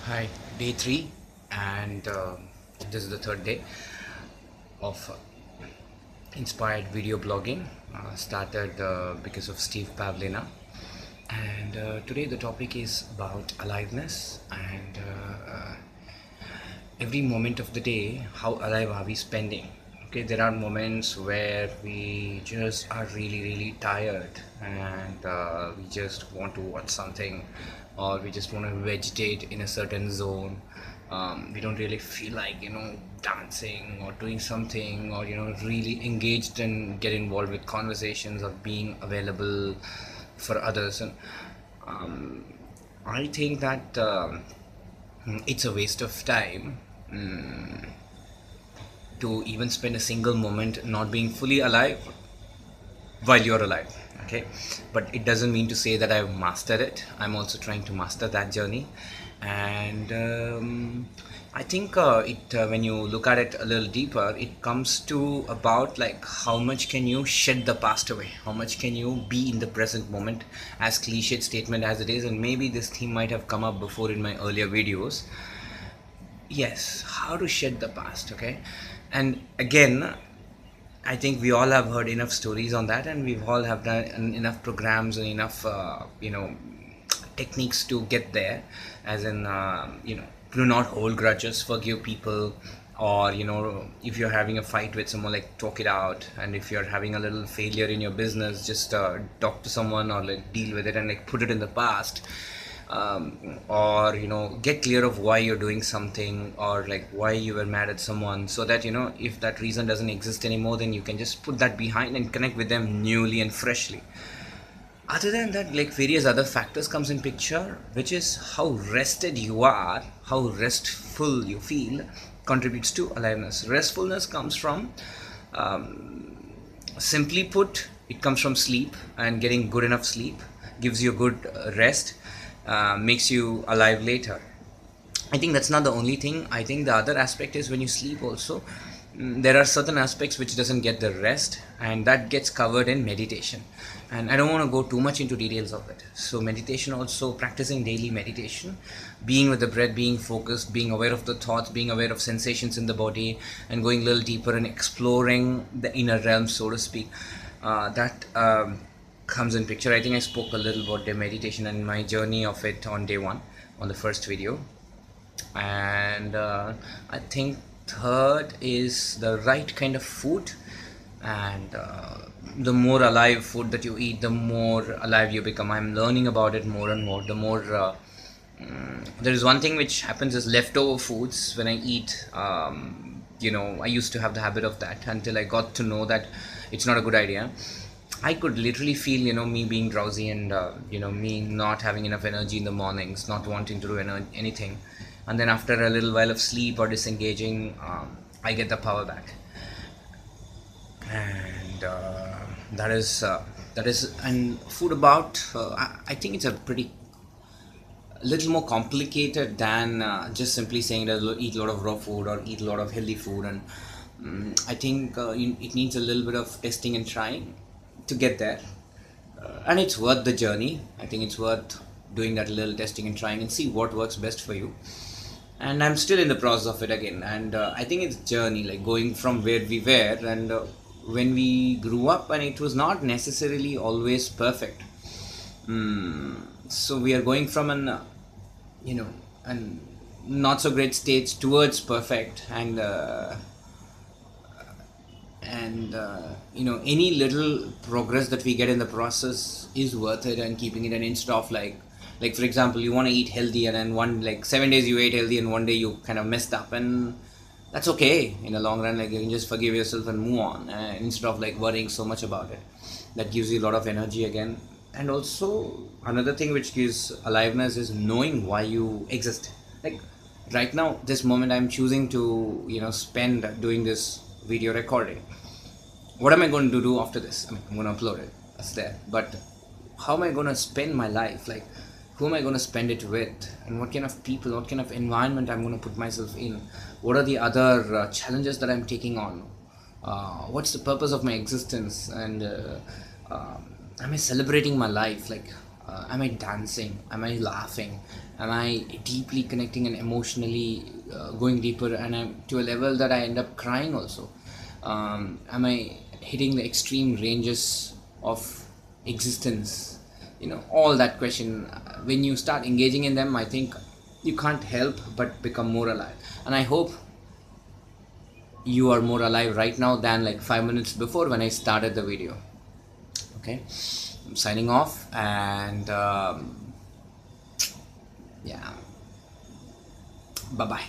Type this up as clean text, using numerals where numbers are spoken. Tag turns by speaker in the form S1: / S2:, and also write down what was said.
S1: Hi, day three, and this is the third day of inspired video blogging. Started because of Steve Pavlina, and today the topic is about aliveness and every moment of the day. How alive are we spending? Okay, there are moments where we just are really tired and we just want to watch something, or we just want to vegetate in a certain zone. We don't really feel like dancing or doing something, or really engaged and get involved with conversations or being available for others. And I think that it's a waste of time to even spend a single moment not being fully alive while you're alive. Okay, but it doesn't mean to say that I've mastered it. I'm also trying to master that journey. And I think it when you look at it a little deeper, it comes to about like how much can you shed the past away, how much can you be in the present moment, as cliched statement as it is. And maybe this theme might have come up before in my earlier videos. Yes, how to shed the past. Okay, and again, I think we all have heard enough stories on that, and we've all have done enough programs and enough techniques to get there, as in do not hold grudges, forgive people, or if you're having a fight with someone, like talk it out. And if you're having a little failure in your business, just talk to someone, or like deal with it and like put it in the past. Or get clear of why you're doing something, or like why you were mad at someone, so that if that reason doesn't exist anymore, then you can just put that behind and connect with them newly and freshly. Other than that, like various other factors comes in picture, which is how rested you are, how restful you feel contributes to aliveness. Restfulness comes from, simply put, it comes from sleep, and getting good enough sleep gives you a good rest, makes you alive later. I think that's not the only thing. I think the other aspect is when you sleep also, there are certain aspects which doesn't get the rest, and that gets covered in meditation. And I don't want to go too much into details of it. So meditation, also practicing daily meditation, being with the breath, being focused, being aware of the thoughts, being aware of sensations in the body, and going a little deeper and exploring the inner realm, so to speak. That comes in picture. I think I spoke a little about the meditation and my journey of it on day one, on the first video. And I think third is the right kind of food. And the more alive food that you eat, the more alive you become. I'm learning about it more and more. The more there is one thing which happens is leftover foods when I eat. I used to have the habit of that until I got to know that it's not a good idea. I could literally feel, me being drowsy, and me not having enough energy in the mornings, not wanting to do anything. And then after a little while of sleep or disengaging, I get the power back. And that is and food about. I think it's a pretty little more complicated than just simply saying that eat a lot of raw food or eat a lot of healthy food. And I think it needs a little bit of testing and trying to get there, and it's worth the journey. I think it's worth doing that little testing and trying and see what works best for you. And I'm still in the process of it again. And I think it's journey, like going from where we were, and when we grew up, and it was not necessarily always perfect. So we are going from an not so great stage towards perfect. And any little progress that we get in the process is worth it, and keeping it. And instead of like for example, you want to eat healthy, and then 7 days you ate healthy, and one day you kind of messed up, and that's okay in the long run. Like, you can just forgive yourself and move on, instead of like worrying so much about it. That gives you a lot of energy again. And also another thing which gives aliveness is knowing why you exist. Like right now, this moment, I'm choosing to spend doing this video recording. What am I going to do after this? I mean, I'm going to upload it, that's there, but how am I going to spend my life? Like, who am I going to spend it with, and what kind of people, what kind of environment I'm going to put myself in? What are the other challenges that I'm taking on? What's the purpose of my existence? And am I celebrating my life? Like, Am I dancing? Am I laughing? Am I deeply connecting and emotionally going deeper, and I'm to a level that I end up crying also? Am I hitting the extreme ranges of existence? All that question. When you start engaging in them, I think you can't help but become more alive. And I hope you are more alive right now than like 5 minutes before when I started the video. Okay, I'm signing off, and yeah, bye bye.